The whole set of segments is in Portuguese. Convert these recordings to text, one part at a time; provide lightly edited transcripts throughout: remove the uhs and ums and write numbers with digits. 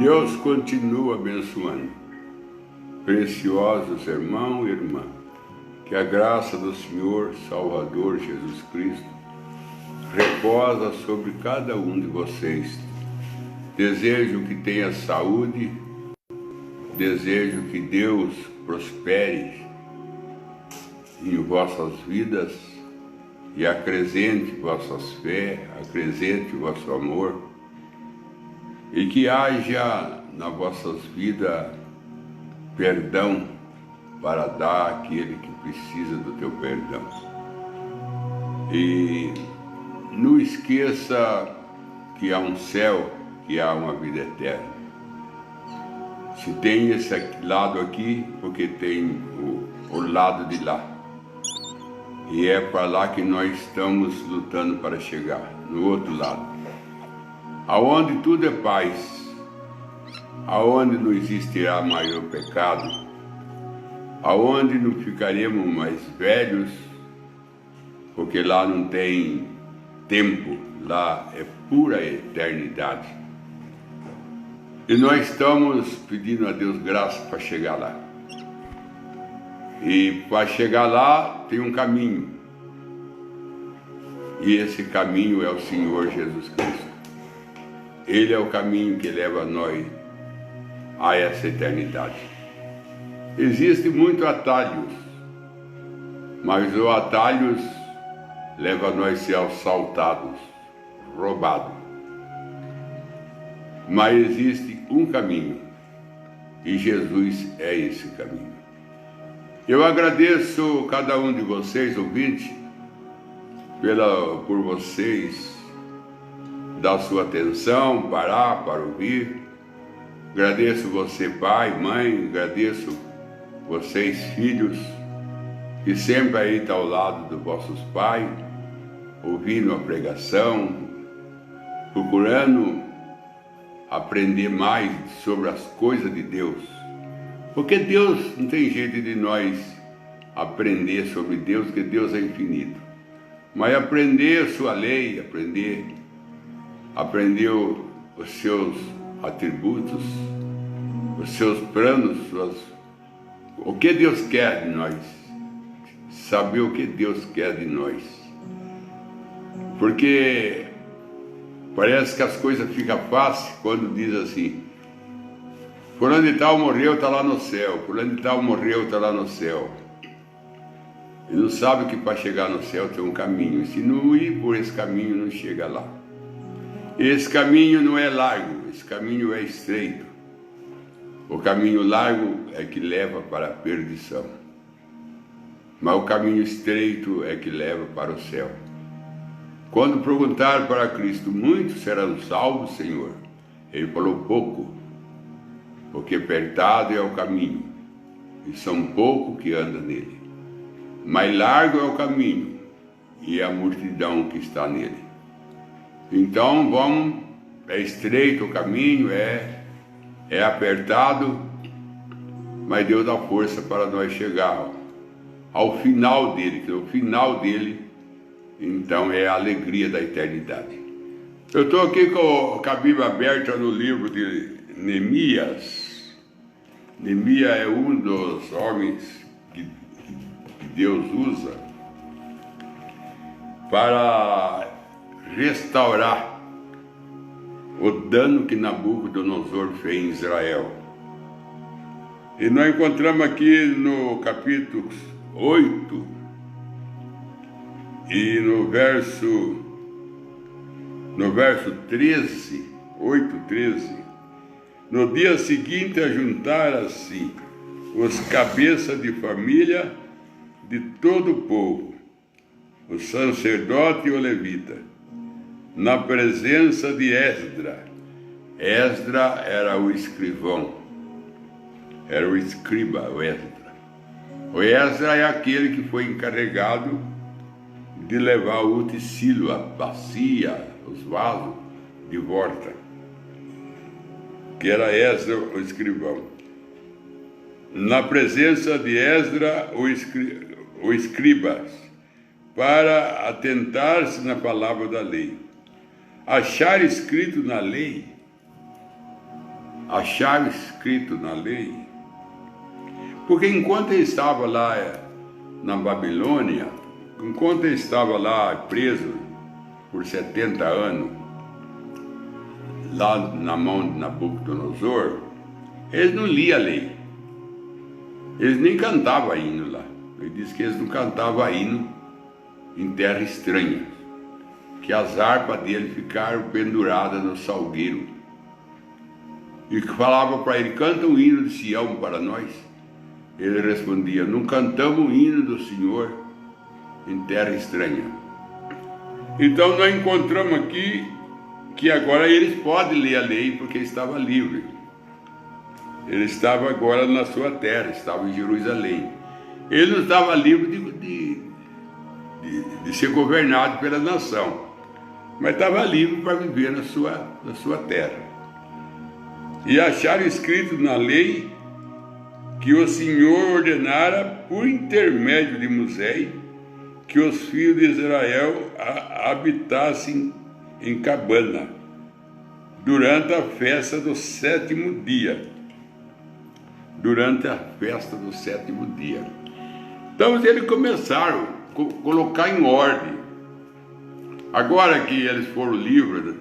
Deus continua abençoando. Preciosos irmãos e irmãs, que a graça do Senhor Salvador Jesus Cristo reposa sobre cada um de vocês. Desejo que tenha saúde, desejo que Deus prospere em vossas vidas e acrescente vossas fé, acrescente vosso amor, e que haja nas vossas vidas perdão para dar àquele que precisa do teu perdão. E não esqueça que há um céu, que há uma vida eterna. Se tem esse lado aqui, porque tem o lado de lá. E é para lá que nós estamos lutando para chegar, no outro lado. Aonde tudo é paz, aonde não existirá maior pecado, aonde não ficaremos mais velhos, porque lá não tem tempo, lá é pura eternidade. E nós estamos pedindo a Deus graça para chegar lá. E para chegar lá tem um caminho. E esse caminho é o Senhor Jesus Cristo. Ele é o caminho que leva nós a essa eternidade. Existem muitos atalhos, mas os atalhos levam nós a ser assaltados, roubados. Mas existe um caminho, e Jesus é esse caminho. Eu agradeço cada um de vocês, ouvintes, por vocês dar sua atenção, parar para ouvir. Agradeço você, pai, mãe, agradeço vocês, filhos, que sempre aí estão ao lado dos vossos pais, ouvindo a pregação, procurando aprender mais sobre as coisas de Deus. Porque Deus, não tem jeito de nós aprender sobre Deus, porque Deus é infinito. Mas aprender a sua lei, aprender os seus atributos, os seus planos, o que Deus quer de nós. Saber o que Deus quer de nós. Porque parece que as coisas ficam fáceis quando diz assim: fulano de tal morreu, está lá no céu. Fulano de tal morreu, está lá no céu. E não sabe que para chegar no céu tem um caminho. E se não ir por esse caminho, não chega lá. Esse caminho não é largo, esse caminho é estreito. O caminho largo é que leva para a perdição. Mas o caminho estreito é que leva para o céu. Quando perguntaram para Cristo: muitos serão salvos, Senhor? Ele falou: pouco. Porque apertado é o caminho, e são poucos que andam nele. Mas largo é o caminho, e a multidão que está nele. Então vamos, é estreito o caminho, é apertado, mas Deus dá força para nós chegar ao final dele, que o final dele, então, é a alegria da eternidade. Eu estou aqui com a Bíblia aberta no livro de Neemias. Neemias é um dos homens que Deus usa para restaurar o dano que Nabucodonosor fez em Israel. E nós encontramos aqui no capítulo 8 e no verso 13, 8:13, no dia seguinte ajuntaram-se os cabeças de família de todo o povo, o sacerdote e o levita, na presença de Esdra. Esdra era o escrivão, era o escriba, o Esdra. O Esdra é aquele que foi encarregado de levar o utensílio, a bacia, os vasos de volta, que era Esdra, o escrivão. Na presença de Esdra, o escribas, para atentar-se na palavra da lei. Achar escrito na lei achava escrito na lei, porque enquanto ele estava lá na Babilônia, enquanto ele estava lá preso por 70 anos, lá na mão de Nabucodonosor, eles não liam a lei, eles nem cantavam hino lá. Ele disse que eles não cantavam hino em terra estranha, que as harpas dele ficaram penduradas no salgueiro, e que falava para ele: canta um hino de Sião para nós. Ele respondia: não cantamos o hino do Senhor em terra estranha. Então nós encontramos aqui que agora eles podem ler a lei, porque estava livre. Ele estava agora na sua terra, estava em Jerusalém. Ele não estava livre de ser governado pela nação, mas estava livre para viver na sua terra. E acharam escrito na lei que o Senhor ordenara por intermédio de Moisés que os filhos de Israel habitassem em cabana durante a festa do 7º dia. Durante a festa do 7º dia. Então eles começaram a colocar em ordem. Agora que eles foram livres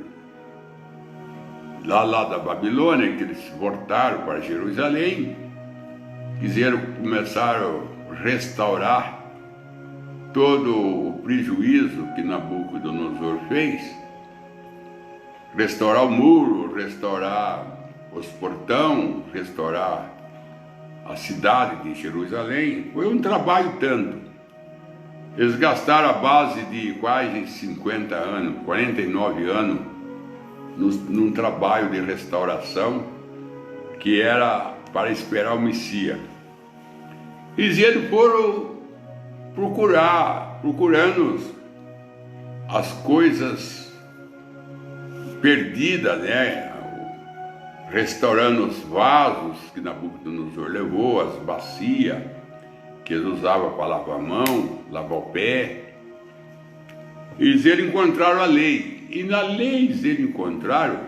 lá da Babilônia, que eles voltaram para Jerusalém, começaram a restaurar todo o prejuízo que Nabucodonosor fez, restaurar o muro, restaurar os portões, restaurar a cidade de Jerusalém. Foi um trabalho tanto. Eles gastaram a base de quase 50 anos, 49 anos, num trabalho de restauração que era para esperar o Messias. E eles foram procurando as coisas perdidas, né? Restaurando os vasos que Nabucodonosor levou, as bacias que eles usavam para lavar a mão, lavar o pé. E eles encontraram a lei. E na lei eles encontraram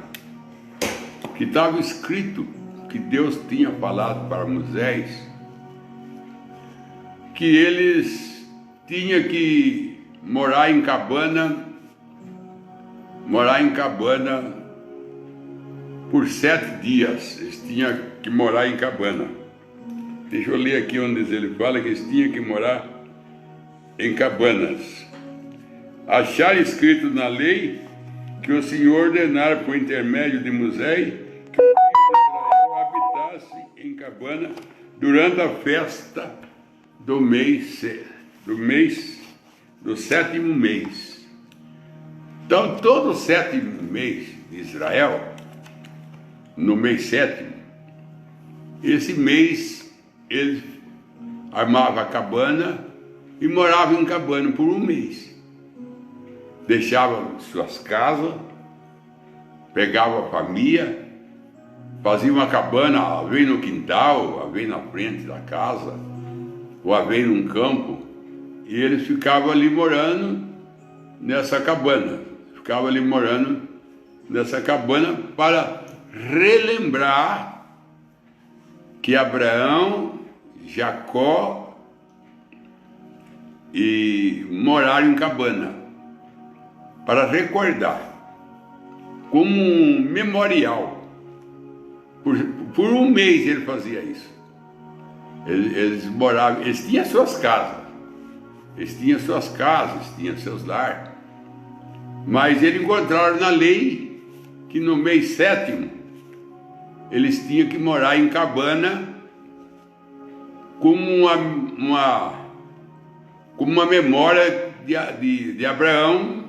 que estava escrito que Deus tinha falado para Moisés que eles tinham que morar em cabana por 7 dias. Eles tinham que morar em cabana. Deixa eu ler aqui onde ele fala que eles tinham que morar em cabanas. Achar escrito na lei que o Senhor ordenara por intermédio de Moisés que o filho de Israel habitasse em cabana durante a festa do 7º mês. Então, todo o 7º mês de Israel, no mês 7º, esse mês eles armavam a cabana e moravam em cabana por um mês. Deixavam suas casas, pegavam a família, faziam uma cabana, às vezes no quintal, às vezes na frente da casa, ou às vezes num campo, e eles ficavam ali morando nessa cabana. Ficavam ali morando nessa cabana para relembrar que Abraão, Jacó e moraram em cabana, para recordar, como um memorial. Por um mês ele fazia isso. Eles moravam, eles tinham suas casas, tinham seus lares, mas eles encontraram na lei que no mês 7º eles tinham que morar em cabana como uma memória de Abraão,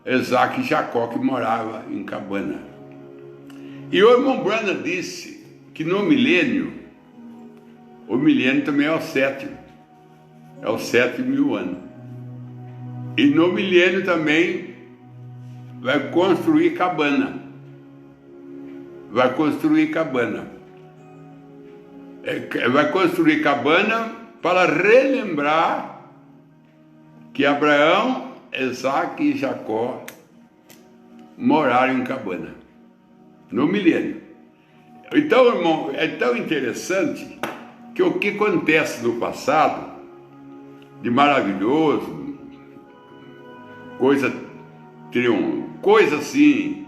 Isaac e Jacó, que morava em cabana. E o irmão Branham disse que no milênio, o milênio também é o 7º, é o 7.000 anos. E no milênio também vai construir cabana. Vai construir cabana para relembrar que Abraão, Isaac e Jacó moraram em cabana no milênio. Então, irmão, é tão interessante que o que acontece no passado, de maravilhoso, coisa assim,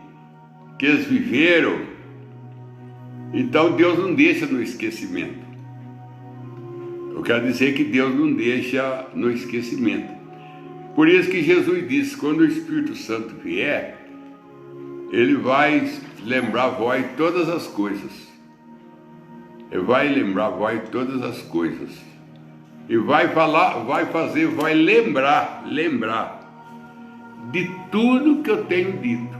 que eles viveram, então Deus não deixa no esquecimento. Eu quero dizer que Deus não deixa no esquecimento. Por isso que Jesus disse, quando o Espírito Santo vier, ele vai lembrar vós todas as coisas. Ele vai lembrar vós todas as coisas. E vai falar, vai lembrar de tudo que eu tenho dito.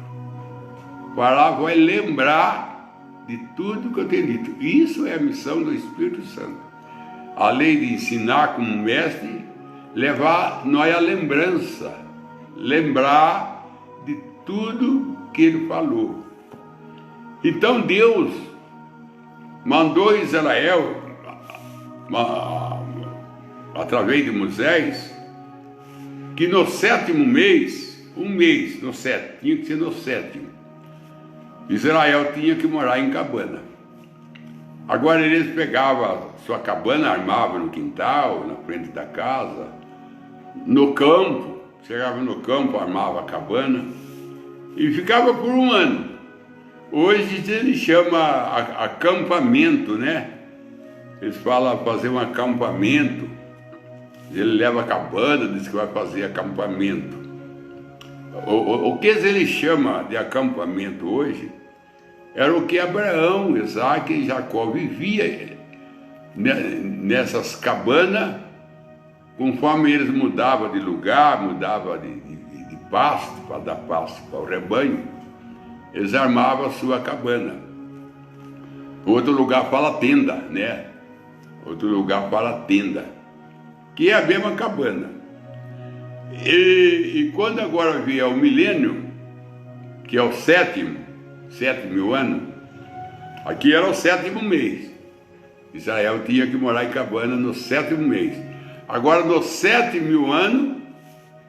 Vai lembrar de tudo que eu tenho dito. Isso é a missão do Espírito Santo. Além de ensinar como mestre, levar nós a lembrança, lembrar de tudo que ele falou. Então Deus mandou Israel, através de Moisés, que no sétimo mês, tinha que ser no sétimo, Israel tinha que morar em cabana. Agora eles pegavam sua cabana, armavam no quintal, na frente da casa, no campo, chegava no campo, armava a cabana e ficava por um ano. Hoje ele chama acampamento, né? Eles falam fazer um acampamento. Ele leva a cabana, diz que vai fazer acampamento. O que ele chama de acampamento hoje era o que Abraão, Isaac e Jacó vivia nessas cabanas, conforme eles mudavam de lugar, mudavam de pasto, para dar pasto para o rebanho, eles armavam a sua cabana. Outro lugar fala tenda, né? Outro lugar fala tenda, que é a mesma cabana. E quando agora vier o milênio, que é o sétimo ano, aqui era o sétimo mês. Israel tinha que morar em cabana no sétimo mês. Agora, no sétimo ano,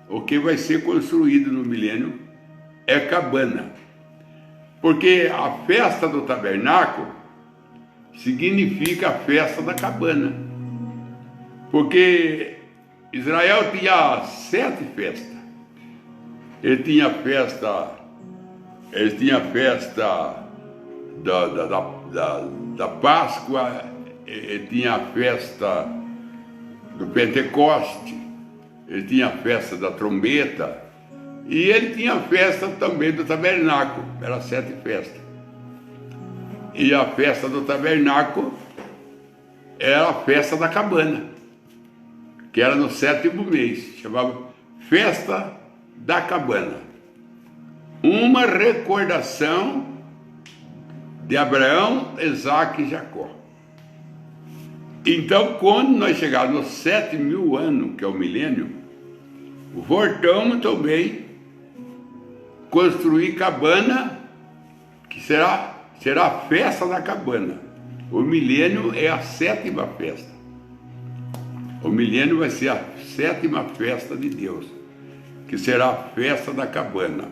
o que vai ser construído no milênio é cabana. Porque a festa do tabernáculo significa a festa da cabana. Porque Israel tinha 7 festas. Ele tinha festa da Páscoa, ele tinha a festa do Pentecoste, ele tinha a festa da trombeta, e ele tinha a festa também do tabernáculo, eram 7 festas. E a festa do tabernáculo era a festa da cabana, que era no sétimo mês, chamava Festa da Cabana. Uma recordação de Abraão, Isaac e Jacó. Então, quando nós chegarmos no 7.000 ano, que é o milênio, voltamos também construir cabana, que será a festa da cabana. O milênio é a 7ª festa. O milênio vai ser a 7ª festa de Deus, que será a festa da cabana.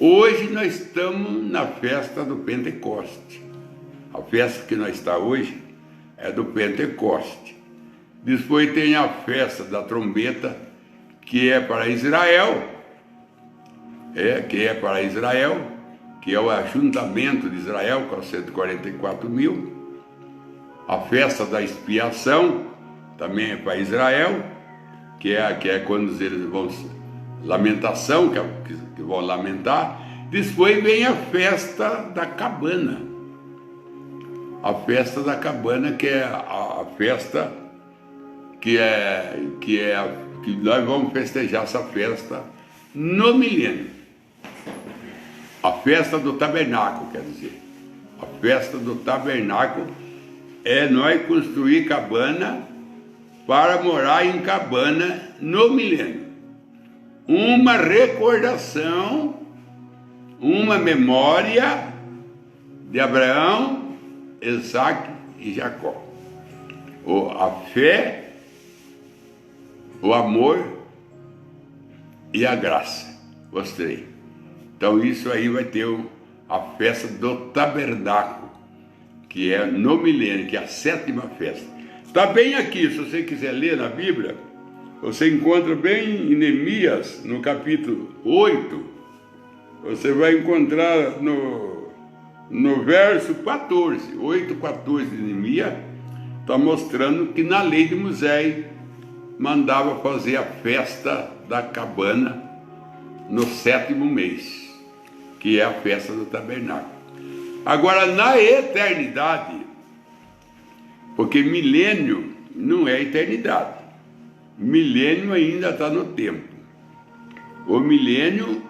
Hoje nós estamos na festa do Pentecoste. A festa que nós estamos hoje é do Pentecoste. Depois tem a festa da trombeta, que é para Israel, que é o ajuntamento de Israel com 144 mil. A festa da expiação também é para Israel, que é quando eles vão lamentação, que vão lamentar. Depois vem a festa da cabana. A festa da cabana, que é a festa que nós vamos festejar essa festa no milênio. A festa do tabernáculo, quer dizer. A festa do tabernáculo é nós construir cabana para morar em cabana no milênio. Uma recordação, uma memória de Abraão, Isaac e Jacó. A fé, o amor e a graça, os 3. Então isso aí vai ter a festa do tabernáculo, que é no milênio, que é a 7ª festa. Está bem aqui, se você quiser ler na Bíblia, você encontra bem em Neemias, no capítulo 8, você vai encontrar no verso 14, 8:14 de Neemias, está mostrando que na lei de Moisés mandava fazer a festa da cabana no 7º mês, que é a festa do tabernáculo. Agora, na eternidade, porque milênio não é eternidade, milênio ainda está no tempo. O milênio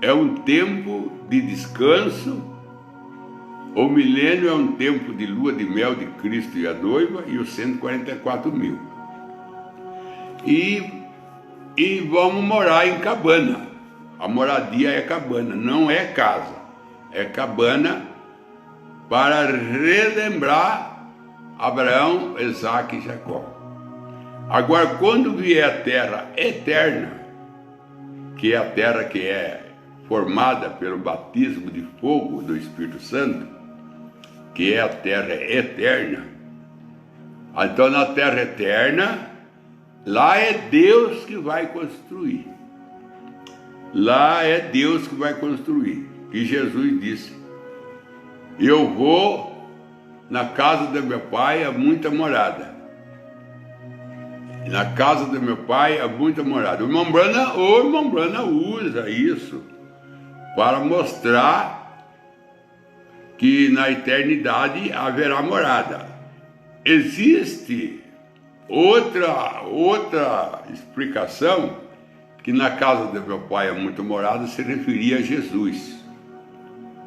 é um tempo de descanso, o milênio é um tempo de lua de mel de Cristo e a noiva e os 144.000. E vamos morar em cabana. A moradia é cabana, não é casa. É cabana para relembrar Abraão, Isaque e Jacó. Agora, quando vier a terra eterna, que é a terra que é formada pelo batismo de fogo do Espírito Santo, que é a terra eterna, então na terra eterna, lá é Deus que vai construir. Lá é Deus que vai construir. E Jesus disse: eu vou na casa do meu pai, há muita morada. Na casa do meu pai há muita morada. O irmão Brana usa isso para mostrar que na eternidade haverá morada. Existe outra explicação, que na casa do meu pai há muita morada se referia a Jesus.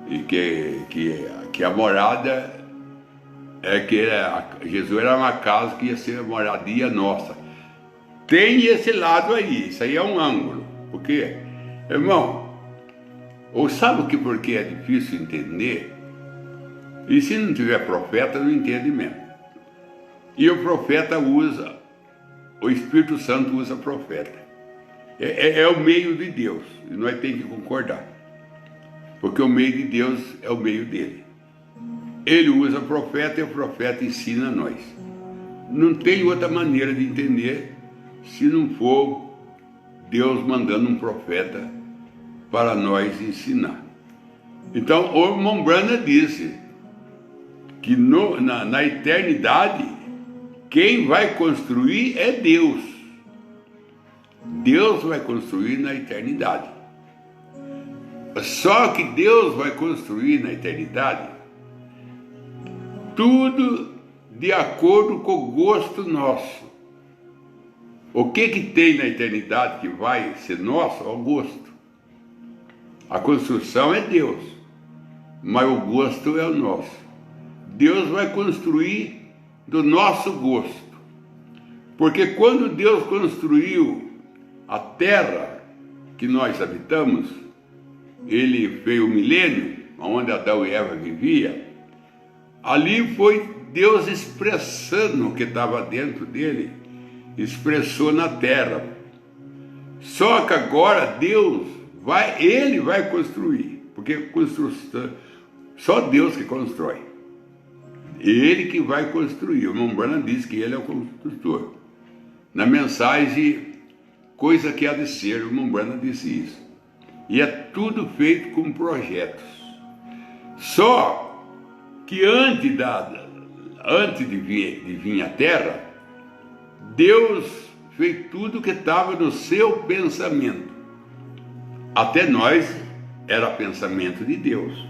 E que a morada Jesus era uma casa que ia ser a moradia nossa. Tem esse lado aí, isso aí é um ângulo. Porque, irmão, ou sabe por que é difícil entender? E se não tiver profeta, não entende mesmo. E o profeta usa, o Espírito Santo usa profeta. É o meio de Deus, e nós temos que concordar. Porque o meio de Deus é o meio dele. Ele usa profeta e o profeta ensina a nós. Não tem outra maneira de entender se não for Deus mandando um profeta para nós ensinar. Então, o irmão Brana disse que na eternidade, quem vai construir é Deus. Deus vai construir na eternidade. Só que Deus vai construir na eternidade tudo de acordo com o gosto nosso. O que tem na eternidade que vai ser nosso é o gosto. A construção é Deus, mas o gosto é o nosso. Deus vai construir do nosso gosto. Porque quando Deus construiu a terra que nós habitamos, ele fez o milênio, onde Adão e Eva viviam, ali foi Deus expressando o que estava dentro dele, expressou na terra. Só que agora ele vai construir, porque construção, só Deus que constrói. Ele que vai construir. O irmão Branham diz que ele é o construtor. Na mensagem, coisa que há de ser, o irmão Branham disse isso. E é tudo feito com projetos. Só que antes de vir a terra, Deus fez tudo que estava no seu pensamento. Até nós era pensamento de Deus.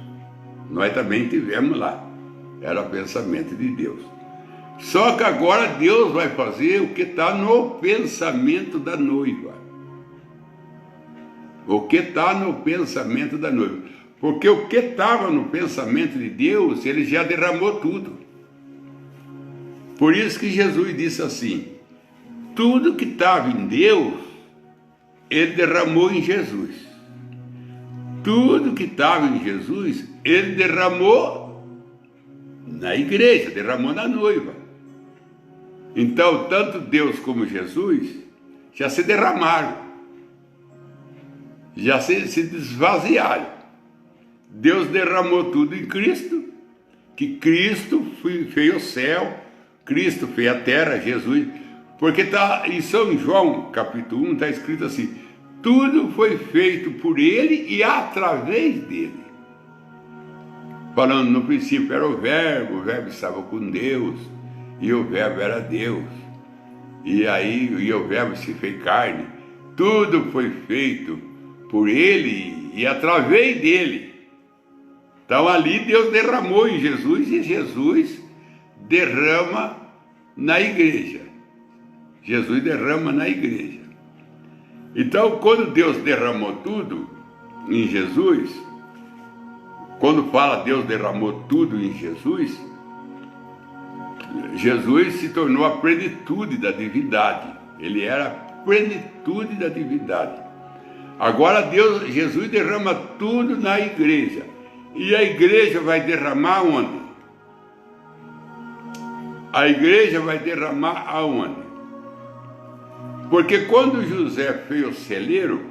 Nós também tivemos lá. Era pensamento de Deus. Só que agora Deus vai fazer o que está no pensamento da noiva. O que está no pensamento da noiva. Porque o que estava no pensamento de Deus, ele já derramou tudo. Por isso que Jesus disse assim: tudo que estava em Deus, ele derramou em Jesus. Tudo que estava em Jesus, ele derramou na igreja, derramou na noiva. Então, tanto Deus como Jesus já se derramaram, já se desvaziaram. Deus derramou tudo em Cristo, que Cristo fez o céu, Cristo fez a terra, Jesus, porque está em São João, capítulo 1, está escrito assim: tudo foi feito por Ele e através dele. Falando, no princípio era o Verbo estava com Deus, e o Verbo era Deus. E o Verbo se fez carne. Tudo foi feito por Ele e através dele. Então ali Deus derramou em Jesus, e Jesus derrama na igreja. Jesus derrama na igreja. Então, quando Deus derramou tudo em Jesus, quando fala Deus derramou tudo em Jesus, Jesus se tornou a plenitude da divindade. Ele era a plenitude da divindade. Agora Jesus derrama tudo na igreja. E a igreja vai derramar onde? A igreja vai derramar aonde? Porque quando José fez o celeiro,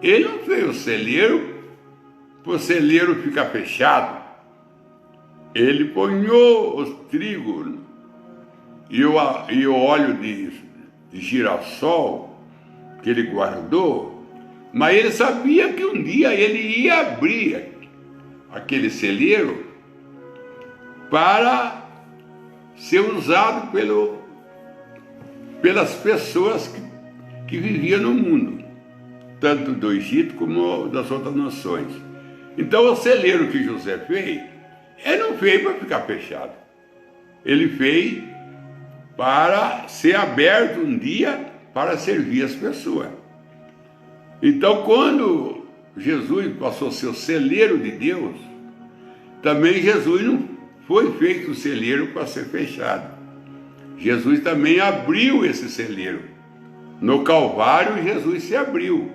ele não fez o celeiro para o celeiro ficar fechado. Ele ponhou os trigos e o óleo de girassol que ele guardou, mas ele sabia que um dia ele ia abrir aquele celeiro para ser usado pelas pessoas que viviam no mundo, tanto do Egito como das outras nações. Então o celeiro que José fez, ele não fez para ficar fechado. Ele fez para ser aberto um dia para servir as pessoas. Então quando Jesus passou a ser o celeiro de Deus, também Jesus não foi feito o celeiro para ser fechado. Jesus também abriu esse celeiro. No Calvário, Jesus se abriu.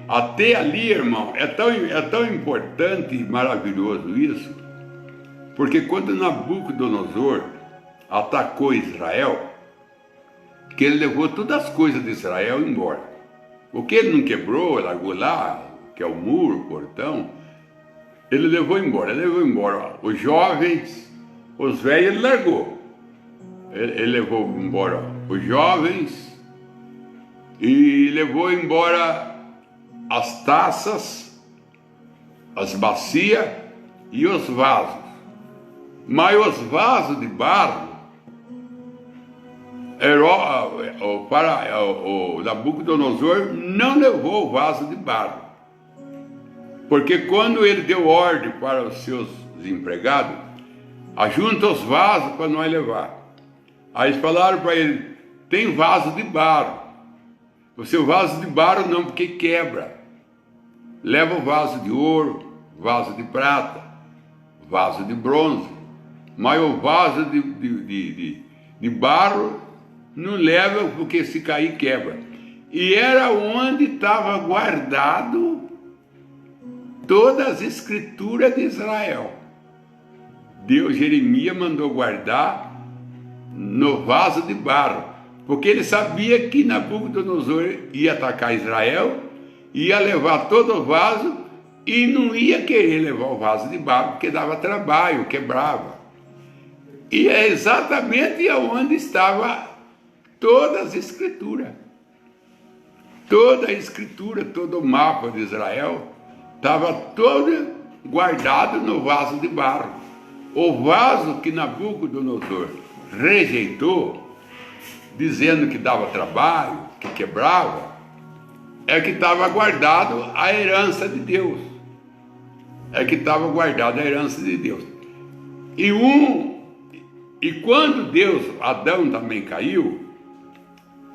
Até ali, irmão, é tão importante e maravilhoso isso, porque quando Nabucodonosor atacou Israel, que ele levou todas as coisas de Israel embora. O que ele não quebrou, largou lá, que é o muro, o portão, ele levou embora. Ele levou embora os jovens, os velhos, ele largou. Ele levou embora os jovens e levou embora as taças, as bacias e os vasos. Mas os vasos de barro, o Nabucodonosor não levou o vaso de barro. Porque quando ele deu ordem para os seus empregados, ajunta os vasos para nós levar. Aí eles falaram para ele: tem vaso de barro. O seu vaso de barro não, porque quebra. Leva o vaso de ouro, vaso de prata, vaso de bronze. Mas o vaso de barro não leva, porque se cair quebra. E era onde estava guardado todas as escrituras de Israel. Jeremias mandou guardar no vaso de barro, porque ele sabia que Nabucodonosor ia atacar Israel, ia levar todo o vaso e não ia querer levar o vaso de barro, porque dava trabalho, quebrava. E é exatamente onde estava todas as escrituras. Toda a escritura, todo o mapa de Israel estava todo guardado no vaso de barro. O vaso que Nabucodonosor rejeitou, dizendo que dava trabalho, que quebrava, é que estava guardado a herança de Deus. É que estava guardada a herança de Deus. E quando Adão também caiu,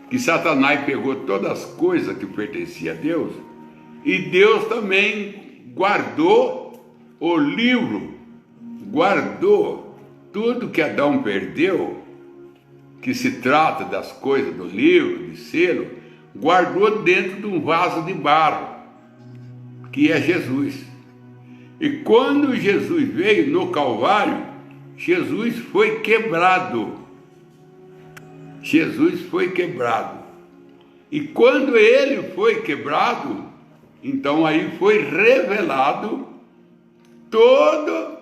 que Satanás pegou todas as coisas que pertenciam a Deus, e Deus também guardou o livro, guardou tudo que Adão perdeu, que se trata das coisas do livro, de selo, guardou dentro de um vaso de barro, que é Jesus. E quando Jesus veio no Calvário, Jesus foi quebrado. Jesus foi quebrado. E quando ele foi quebrado, então aí foi revelado todo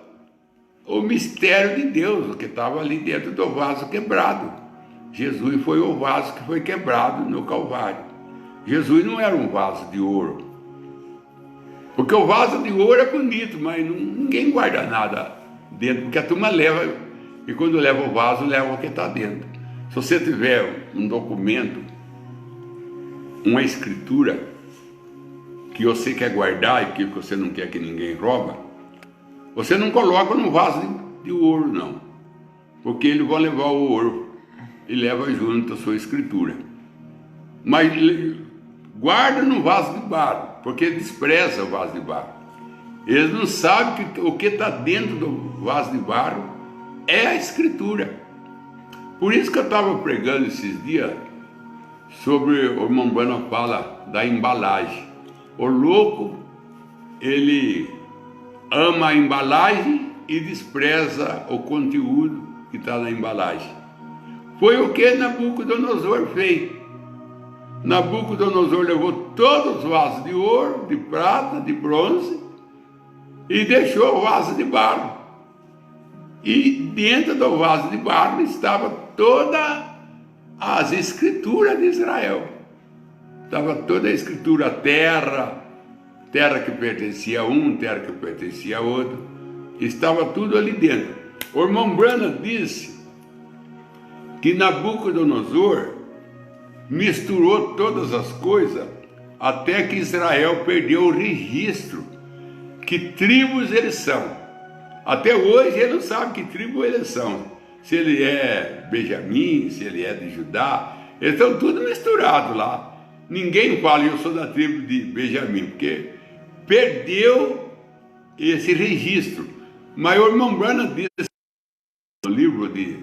o mistério de Deus, o que estava ali dentro do vaso quebrado. Jesus foi o vaso que foi quebrado no Calvário. Jesus não era um vaso de ouro, porque o vaso de ouro é bonito, mas ninguém guarda nada dentro, porque a turma leva, e quando leva o vaso, leva o que está dentro. Se você tiver um documento, uma escritura, que você quer guardar e que você não quer que ninguém rouba, você não coloca no vaso de ouro, não, porque eles vão levar o ouro e leva junto a sua escritura. Mas guarda no vaso de barro, porque despreza o vaso de barro. Eles não sabem que o que está dentro do vaso de barro é a escritura. Por isso que eu estava pregando esses dias sobre, o irmão Bueno fala da embalagem. O louco, ele ama a embalagem e despreza o conteúdo que está na embalagem. Foi o que Nabucodonosor fez. Nabucodonosor levou todos os vasos de ouro, de prata, de bronze e deixou o vaso de barro. E dentro do vaso de barro estava todas as escrituras de Israel. Estava toda a escritura, terra que pertencia a um, terra que pertencia a outro. Estava tudo ali dentro. O irmão Branham disse que Nabucodonosor misturou todas as coisas até que Israel perdeu o registro, que tribos eles são. Até hoje ele não sabe que tribo eles são. Se ele é Benjamim, se ele é de Judá. Eles estão tudo misturados lá. Ninguém fala, eu sou da tribo de Benjamim, porque perdeu esse registro. Mas o irmão Branham diz no livro de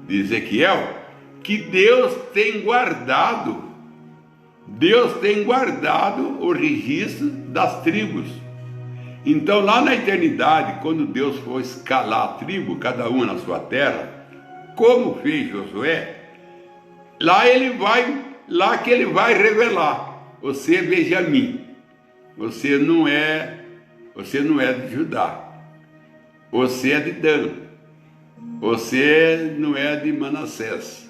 Ezequiel que Deus tem guardado o registro das tribos. Então lá na eternidade, quando Deus for escalar a tribo, cada uma na sua terra, como fez Josué, lá que ele vai revelar: você é Benjamim, você não é de Judá, você é de Dan, você não é de Manassés,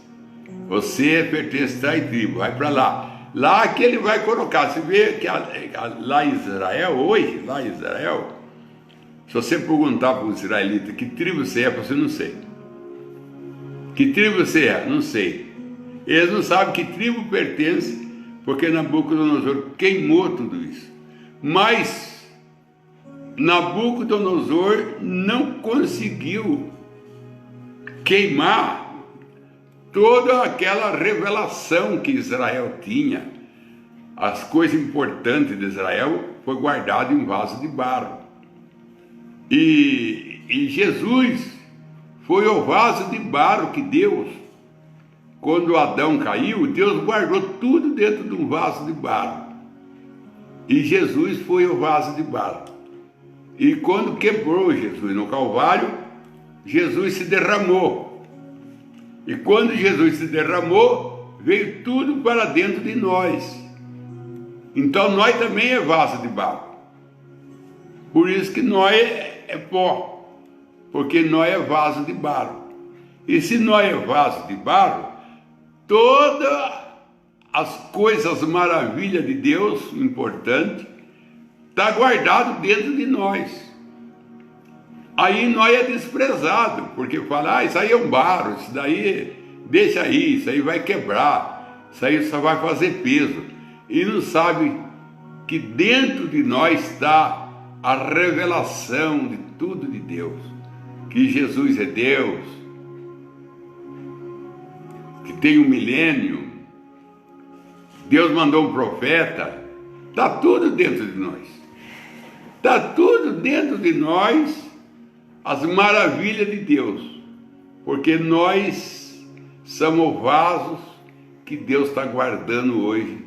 você pertence à tribo, vai para lá. Lá que ele vai colocar. Você vê que lá em Israel, hoje, lá em Israel, se você perguntar para um israelita que tribo você é, você não sei. Que tribo você é? Não sei. Eles não sabem que tribo pertence, porque Nabucodonosor queimou tudo isso. Mas Nabucodonosor não conseguiu queimar toda aquela revelação que Israel tinha. As coisas importantes de Israel foi guardado em vaso de barro. E Jesus foi o vaso de barro que Deus, quando Adão caiu, Deus guardou tudo dentro de um vaso de barro. E Jesus foi o vaso de barro. E quando quebrou Jesus no Calvário, Jesus se derramou. E quando Jesus se derramou, veio tudo para dentro de nós. Então nós também é vaso de barro. Por isso que nós é pó, porque nós é vaso de barro. E se nós é vaso de barro, todas as coisas maravilhas de Deus, importante, está guardado dentro de nós. Aí nós é desprezado, porque fala, isso aí é um barro, isso daí, deixa aí, isso aí vai quebrar, isso aí só vai fazer peso. E não sabe que dentro de nós está a revelação de tudo de Deus, que Jesus é Deus, que tem um milênio, Deus mandou um profeta, está tudo dentro de nós. Está tudo dentro de nós, as maravilhas de Deus, porque nós somos vasos que Deus está guardando hoje,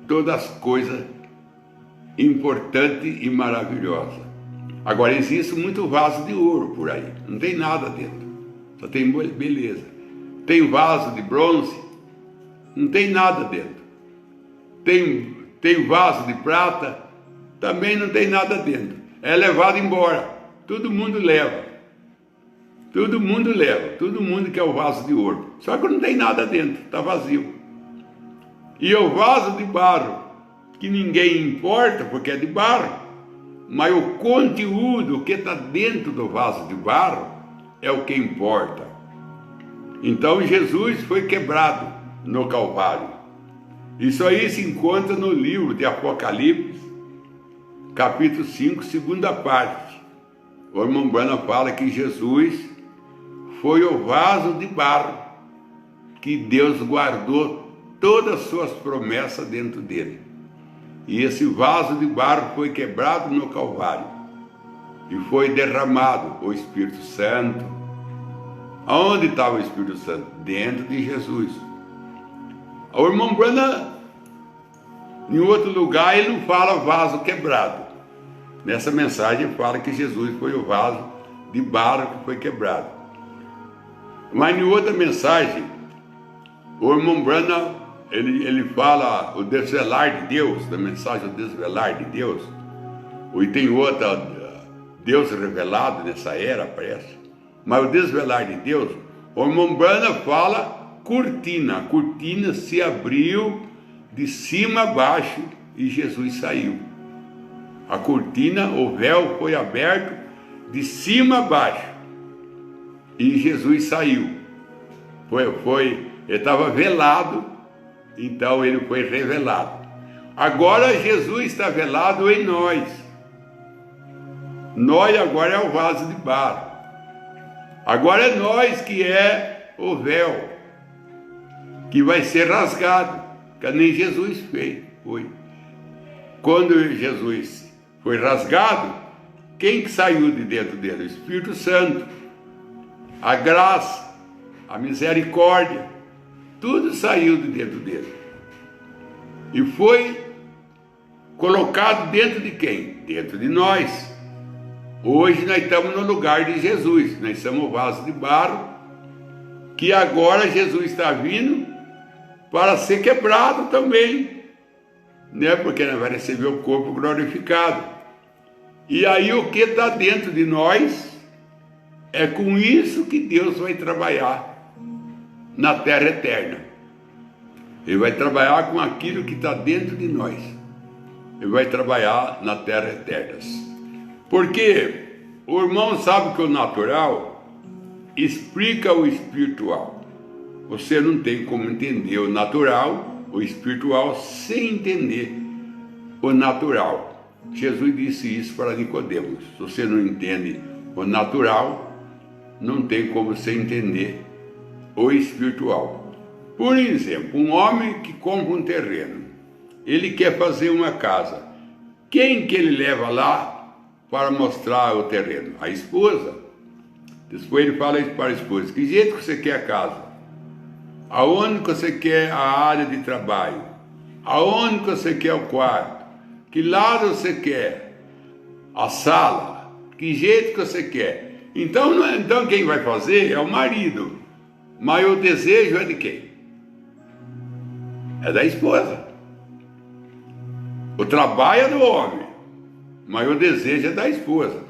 todas as coisas importantes e maravilhosas. Agora existe muito vaso de ouro por aí, não tem nada dentro, só tem beleza. Tem vaso de bronze, não tem nada dentro. Tem vaso de prata, também não tem nada dentro. é levado embora. Todo mundo leva. Todo mundo leva. Todo mundo quer o vaso de ouro. Só que não tem nada dentro, está vazio. E o vaso de barro, que ninguém importa porque é de barro, mas o conteúdo que está dentro do vaso de barro é o que importa. Então Jesus foi quebrado no Calvário. Isso aí se encontra no livro de Apocalipse, capítulo 5, segunda parte. O irmão Branham fala que Jesus foi o vaso de barro que Deus guardou todas as suas promessas dentro dele. E esse vaso de barro foi quebrado no Calvário e foi derramado o Espírito Santo. Aonde estava o Espírito Santo? Dentro de Jesus. O irmão Branham, em outro lugar, ele não fala vaso quebrado. Nessa mensagem ele fala que Jesus foi o vaso de barro que foi quebrado. Mas em outra mensagem, o irmão Branham, ele fala o desvelar de Deus, da mensagem o desvelar de Deus. E tem outra, Deus revelado nessa era, parece. Mas o desvelar de Deus, o irmão Branham fala cortina. A cortina se abriu de cima a baixo e Jesus saiu. A cortina, o véu foi aberto de cima a baixo e Jesus saiu. Ele estava velado, então ele foi revelado. Agora Jesus está velado em nós. Nós agora é o vaso de barro. Agora é nós que é o véu, que vai ser rasgado, que nem Jesus fez. Quando Jesus foi rasgado, quem que saiu de dentro dele? O Espírito Santo, a graça, a misericórdia, tudo saiu de dentro dele. E foi colocado dentro de quem? Dentro de nós. Hoje nós estamos no lugar de Jesus, nós somos o vaso de barro, que agora Jesus está vindo para ser quebrado também, né? Porque nós vamos receber o corpo glorificado. E aí o que está dentro de nós, é com isso que Deus vai trabalhar na terra eterna. Ele vai trabalhar com aquilo que está dentro de nós. Ele vai trabalhar na terra eterna. Porque o irmão sabe que o natural explica o espiritual. Você não tem como entender o natural, o espiritual, sem entender o natural. Jesus disse isso para Nicodemos. Se você não entende o natural, não tem como você entender o espiritual. Por exemplo, um homem que compra um terreno, ele quer fazer uma casa. Quem que ele leva lá para mostrar o terreno? A esposa. Depois ele fala isso para a esposa: que jeito que você quer a casa? Aonde que você quer a área de trabalho? Aonde que você quer o quarto? Que lado você quer? A sala? Que jeito que você quer? Então quem vai fazer é o marido. Mas o desejo é de quem? É da esposa. O trabalho é do homem, mas o desejo é da esposa.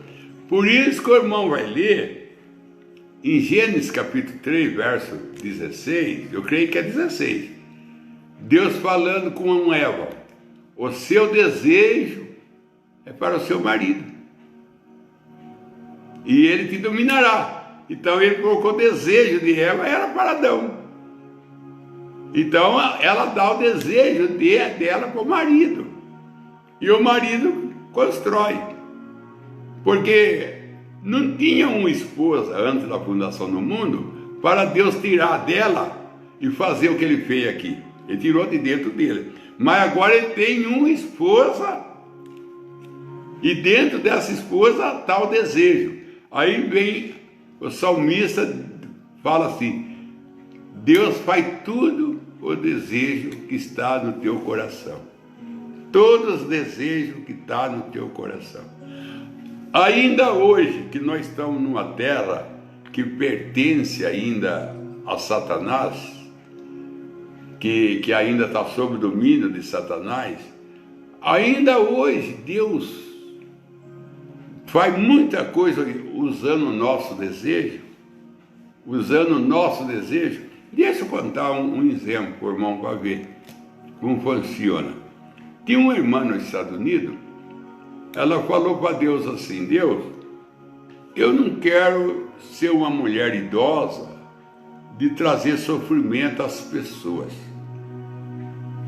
Por isso que o irmão vai ler em Gênesis capítulo 3, verso 16, eu creio que é 16, Deus falando com Eva: o seu desejo é para o seu marido, e ele te dominará. Então ele colocou o desejo de Eva, era para Adão. Então ela dá o desejo dela para o marido, e o marido constrói. Porque não tinha uma esposa antes da fundação do mundo para Deus tirar dela e fazer o que ele fez aqui. Ele tirou de dentro dele. Mas agora ele tem uma esposa, e dentro dessa esposa está o desejo. Aí vem o salmista, fala assim: Deus faz tudo o desejo que está no teu coração. Todos os desejos que estão no teu coração. Ainda hoje, que nós estamos numa terra que pertence ainda a Satanás, que ainda está sob o domínio de Satanás, ainda hoje Deus faz muita coisa usando o nosso desejo, Deixa eu contar um exemplo para o irmão para ver como funciona. Tinha uma irmã nos Estados Unidos, ela falou para Deus assim: Deus, eu não quero ser uma mulher idosa de trazer sofrimento às pessoas.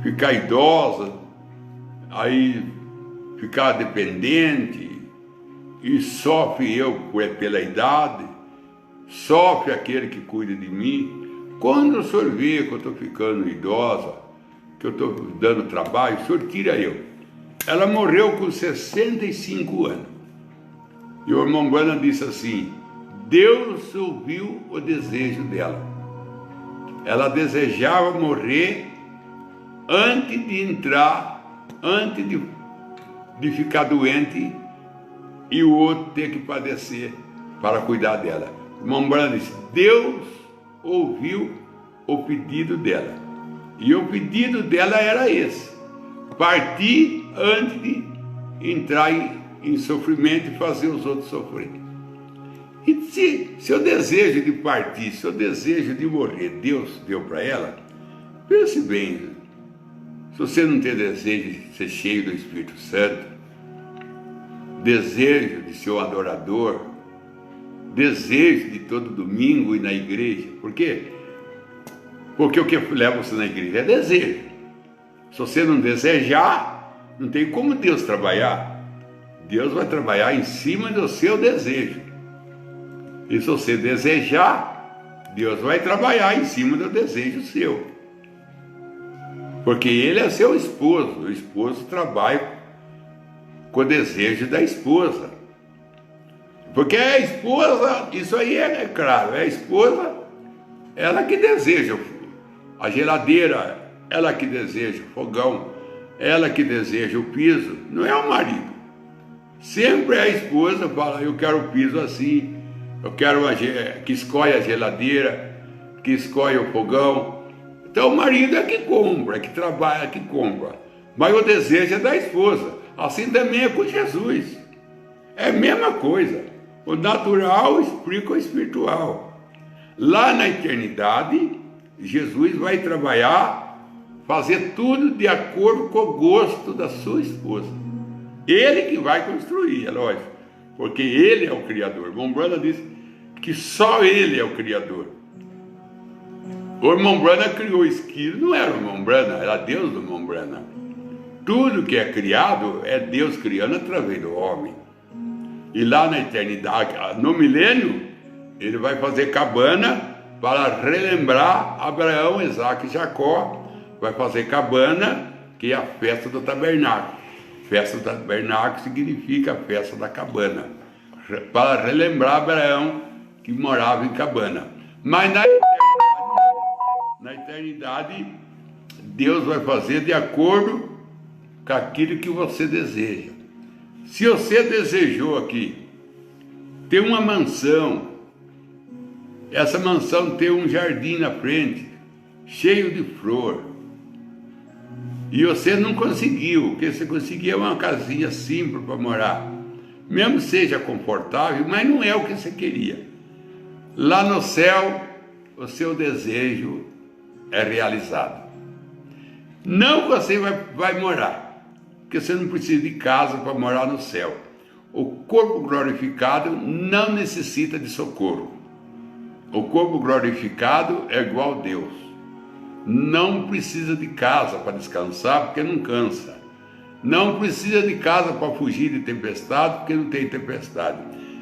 Ficar idosa, aí ficar dependente, e sofre eu pela idade, sofre aquele que cuida de mim. Quando o senhor vê que eu estou ficando idosa, que eu estou dando trabalho, o senhor tira eu. Ela morreu com 65 anos. E o irmão Branham disse assim: Deus ouviu o desejo dela. Ela desejava morrer antes de ficar doente e o outro ter que padecer para cuidar dela. O irmão Branham disse: Deus ouviu o pedido dela. E o pedido dela era esse: partir antes de entrar em sofrimento e fazer os outros sofrerem. E se o desejo de partir, se o desejo de morrer, Deus deu para ela, pense bem, se você não tem desejo de ser cheio do Espírito Santo, desejo de ser um adorador, desejo de todo domingo ir na igreja. Por quê? Porque o que leva você na igreja é desejo. Se você não desejar, não tem como Deus trabalhar. Deus vai trabalhar em cima do seu desejo. E se você desejar, Deus vai trabalhar em cima do desejo seu. Porque Ele é seu esposo. O esposo trabalha com o desejo da esposa. Porque a esposa, isso aí é claro, é a esposa, ela que deseja a geladeira, ela que deseja o fogão, ela que deseja o piso, não é o marido. Sempre a esposa fala: eu quero o piso assim, eu quero que escolhe a geladeira, que escolhe o fogão. Então o marido é que compra, é que trabalha, é que compra. Mas o desejo é da esposa. Assim também é com Jesus. É a mesma coisa. O natural explica o espiritual. Lá na eternidade, Jesus vai trabalhar, fazer tudo de acordo com o gosto da sua esposa. Ele que vai construir, é lógico, porque Ele é o Criador. O irmão Branham disse que só Ele é o Criador. O irmão Branham criou o esquilo, não era o irmão Branham, era Deus do irmão Branham. Tudo que é criado é Deus criando através do homem. E lá na eternidade, no milênio, Ele vai fazer cabana para relembrar Abraão, Isaque e Jacó. Vai fazer cabana, que é a festa do tabernáculo. Festa do tabernáculo significa a festa da cabana, para relembrar Abraão, que morava em cabana. Mas na eternidade, Deus vai fazer de acordo com aquilo que você deseja. Se você desejou aqui ter uma mansão, essa mansão tem um jardim na frente, cheio de flor, e você não conseguiu, o que você conseguiu é uma casinha simples para morar, mesmo seja confortável, mas não é o que você queria. Lá no céu, o seu desejo é realizado. Não que você vai morar, porque você não precisa de casa para morar no céu. O corpo glorificado não necessita de socorro. O corpo glorificado é igual a Deus. Não precisa de casa para descansar, porque não cansa. Não precisa de casa para fugir de tempestade, porque não tem tempestade.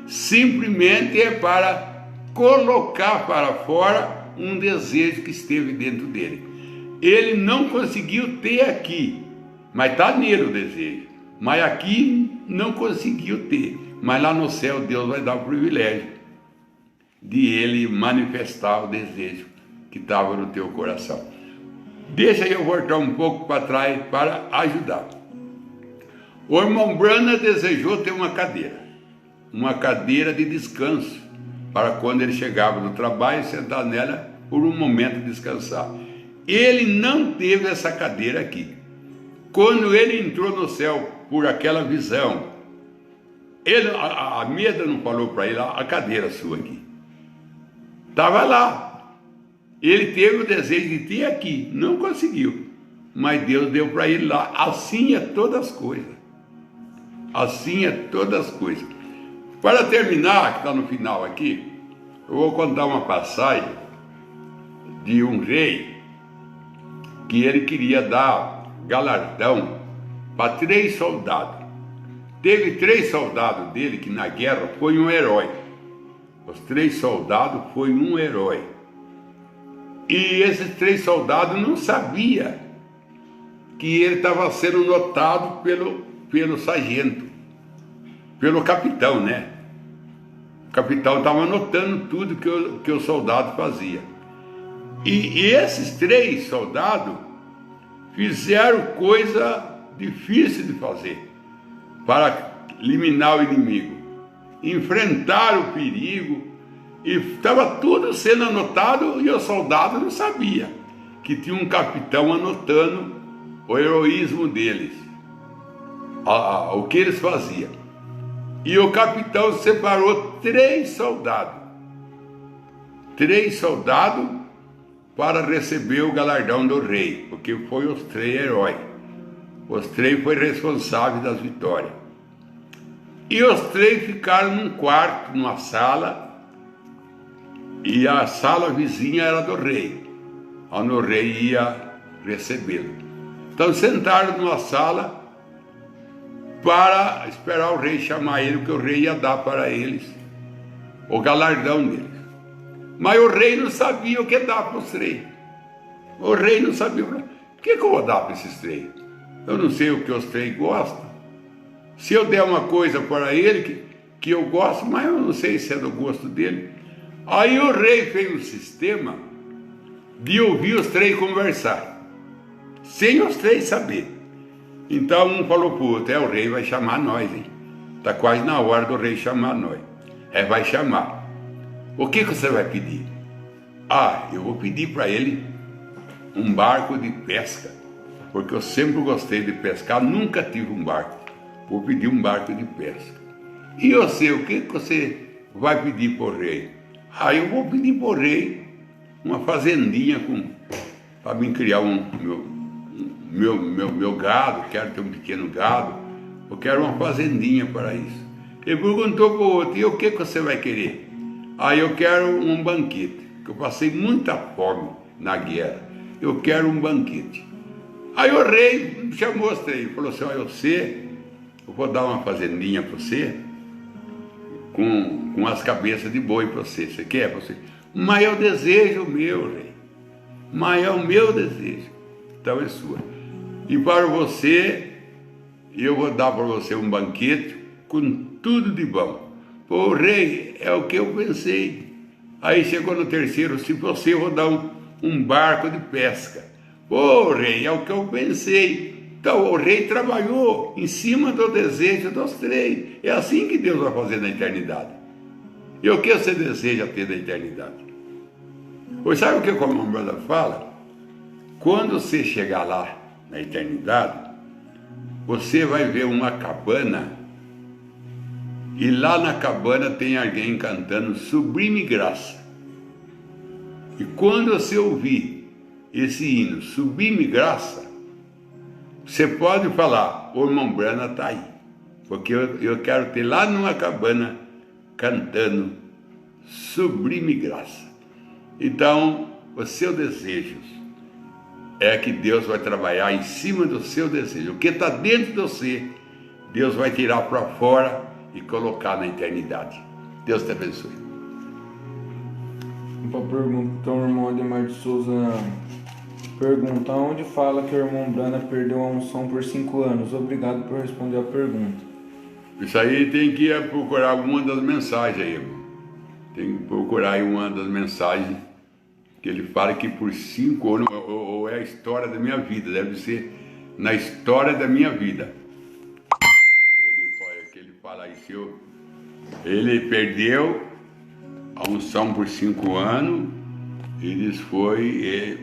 Simplesmente é para colocar para fora um desejo que esteve dentro dele. Ele não conseguiu ter aqui, mas está nele o desejo. Mas aqui não conseguiu ter. Mas lá no céu Deus vai dar o privilégio de Ele manifestar o desejo que estava no teu coração. Deixa eu voltar um pouco para trás para ajudar. O irmão Branham desejou ter uma cadeira de descanso, para quando ele chegava do trabalho, sentar nela por um momento descansar. Ele não teve essa cadeira aqui. Quando ele entrou no céu por aquela visão, a Meda não falou para ele, a cadeira sua aqui. Estava lá. Ele teve o desejo de ter aqui, não conseguiu. Mas Deus deu para ele lá. Assim é todas as coisas. Assim é todas as coisas. Para terminar, que está no final aqui, eu vou contar uma passagem de um rei que ele queria dar galardão para 3 soldados. Teve 3 soldados dele que na guerra foi um herói. Os 3 soldados foi um herói. E esses 3 soldados não sabiam que ele estava sendo notado pelo sargento, pelo capitão, né? O capitão estava anotando tudo que o soldado fazia. E esses 3 soldados fizeram coisa difícil de fazer para eliminar o inimigo. Enfrentaram o perigo e estava tudo sendo anotado e o soldado não sabia que tinha um capitão anotando o heroísmo deles, o que eles faziam. E o capitão separou 3 soldados. 3 soldados para receber o galardão do rei, porque foi os 3 heróis. Os 3 foram responsáveis das vitórias. E os 3 ficaram num quarto, numa sala, e a sala vizinha era do rei, onde o rei ia recebê-lo. Então sentaram numa sala para esperar o rei chamar ele, porque o rei ia dar para eles o galardão deles. Mas o rei não sabia o que dar para os 3. O rei não sabia. Por que eu vou dar para esses 3? Eu não sei o que os 3 gostam. Se eu der uma coisa para ele que eu gosto, mas eu não sei se é do gosto dele. Aí o rei fez um sistema de ouvir os 3 conversar, sem os 3 saber. Então um falou para o outro: o rei vai chamar nós, hein? Está quase na hora do rei chamar nós. Vai chamar. O que você vai pedir? Eu vou pedir para ele um barco de pesca, porque eu sempre gostei de pescar, nunca tive um barco. Vou pedir um barco de pesca. E você, o que você vai pedir para o rei? Eu vou pedir para o rei uma fazendinha para mim criar meu gado, quero ter um pequeno gado, eu quero uma fazendinha para isso. Ele perguntou para o outro: e o que você vai querer? Eu quero um banquete, que eu passei muita fome na guerra, eu quero um banquete. Aí o rei chamou os 3, falou assim: eu vou dar uma fazendinha para você, com as cabeças de boi para você. Você quer? Mas é o desejo meu, rei. Mas é o meu desejo. Então é sua. E para você, eu vou dar para você um banquete com tudo de bom. Pô, rei, é o que eu pensei. Aí chegou no terceiro: se você, eu vou dar um barco de pesca. Pô, rei, é o que eu pensei. Então o rei trabalhou em cima do desejo dos 3. É assim que Deus vai fazer na eternidade. E o que você deseja ter na eternidade? Pois sabe o que o Common Brother fala? Quando você chegar lá na eternidade, você vai ver uma cabana, e lá na cabana tem alguém cantando Sublime Graça. E quando você ouvir esse hino, Sublime Graça, você pode falar: o irmão Branham está aí, porque eu quero ter lá numa cabana cantando Sublime Graça. Então, os seus desejos é que Deus vai trabalhar em cima do seu desejo. O que está dentro de você, Deus vai tirar para fora e colocar na eternidade. Deus te abençoe. Para perguntar, o irmão Ademar de Souza pergunta: onde fala que o irmão Branham perdeu a unção por 5 anos? Obrigado por responder a pergunta. Isso aí tem que procurar uma das mensagens aí, irmão. Tem que procurar aí uma das mensagens que ele fala que por 5 anos, ou é a história da minha vida, deve ser na história da minha vida. Ele fala isso. Ele perdeu a unção por 5 anos. Eles foi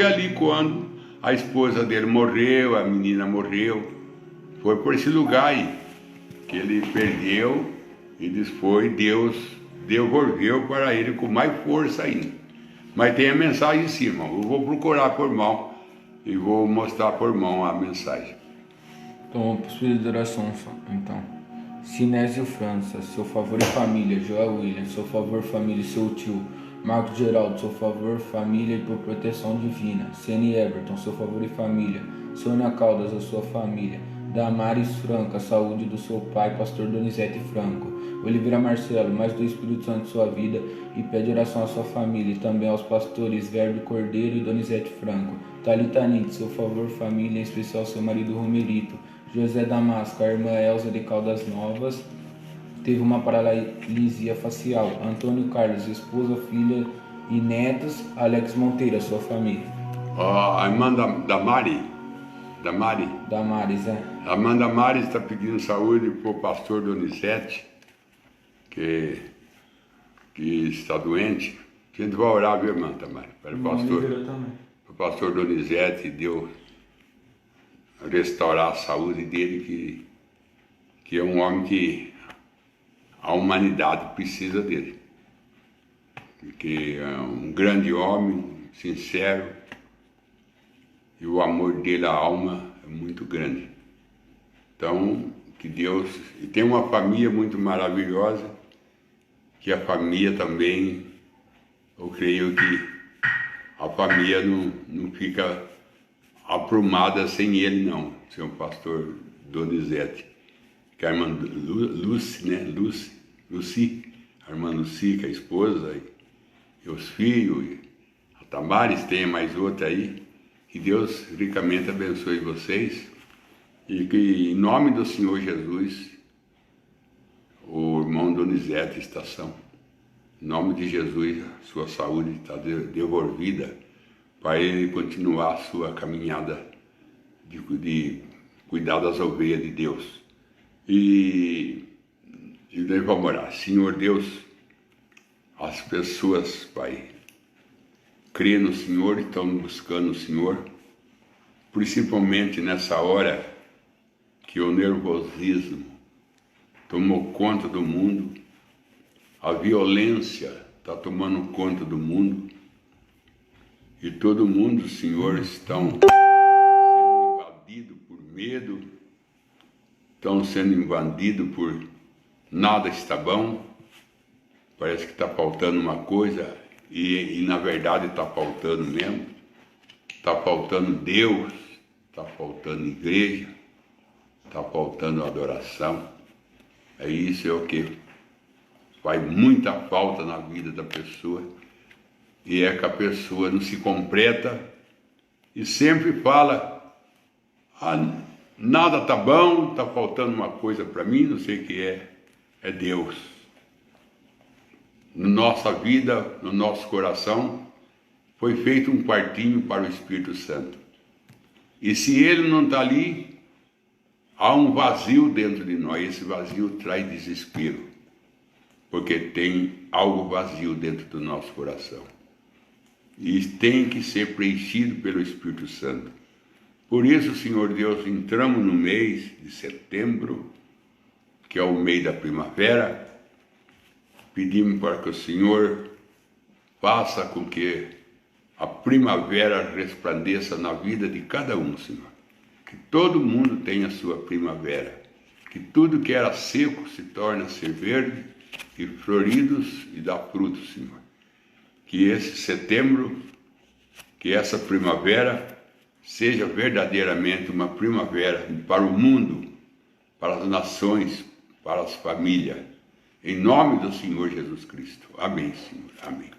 ali quando a esposa dele morreu, a menina morreu. Foi por esse lugar aí. que ele perdeu e depois Deus devolveu para ele com mais força ainda. Mas tem a mensagem em cima, eu vou procurar por mão e vou mostrar por mão a mensagem. Então, vamos para de oração, então. Sinésio França, seu favor e família. Joel Williams, seu favor família e seu tio. Marcos Geraldo, seu favor família e por proteção divina. Ceni Everton, seu favor e família. Sônia Caldas, a sua família. Damares Franco, a saúde do seu pai, pastor Donizete Franco. Oliveira Marcelo, mais do Espírito Santo em sua vida e pede oração à sua família e também aos pastores Verbo Cordeiro e Donizete Franco. Thalita Nite, seu favor família, em especial seu marido Romerito. José Damasco, a irmã Elza de Caldas Novas, teve uma paralisia facial. Antônio Carlos, esposa, filha e netos. Alex Monteiro, sua família. A irmã Damares, A irmã Damares está pedindo saúde para o pastor Donizete, que está doente. A gente vai orar, viu, irmã Damares? Para o pastor Donizete, Deus restaurar a saúde dele, que é um homem que a humanidade precisa dele, que é um grande homem, sincero, e o amor dele à alma é muito grande. Então, que Deus... E tem uma família muito maravilhosa, que a família também, eu creio que a família não fica aprumada sem ele, não, sem o pastor Donizete. Que a irmã Lucy, né? Lucy, a irmã Lucy, que é a esposa, e os filhos, e a Tamares, tem mais outra aí. Que Deus ricamente abençoe vocês e que, em nome do Senhor Jesus, o irmão Donizete Estação, em nome de Jesus, sua saúde está devolvida para ele continuar a sua caminhada de cuidar das ovelhas de Deus. E daí vamos orar. Senhor Deus, as pessoas, Pai, crê no Senhor e estão buscando o Senhor, principalmente nessa hora que o nervosismo tomou conta do mundo, a violência está tomando conta do mundo, e todo mundo, Senhor, estão sendo invadidos por medo, estão sendo invadidos por nada está bom, parece que está faltando uma coisa, e na verdade está faltando mesmo, está faltando Deus, está faltando igreja, está faltando adoração. É isso, é o que faz muita falta na vida da pessoa, e é que a pessoa não se completa e sempre fala, nada está bom, está faltando uma coisa para mim, não sei o que é Deus. Na nossa vida, no nosso coração, foi feito um quartinho para o Espírito Santo. E se ele não está ali, há um vazio dentro de nós. Esse vazio traz desespero, porque tem algo vazio dentro do nosso coração. E tem que ser preenchido pelo Espírito Santo. Por isso, Senhor Deus, entramos no mês de setembro, que é o mês da primavera. Pedimos para que o Senhor faça com que a primavera resplandeça na vida de cada um, Senhor. Que todo mundo tenha a sua primavera. Que tudo que era seco se torne a ser verde e floridos e dá frutos, Senhor. Que esse setembro, que essa primavera seja verdadeiramente uma primavera para o mundo, para as nações, para as famílias. Em nome do Senhor Jesus Cristo. Amém, Senhor. Amém.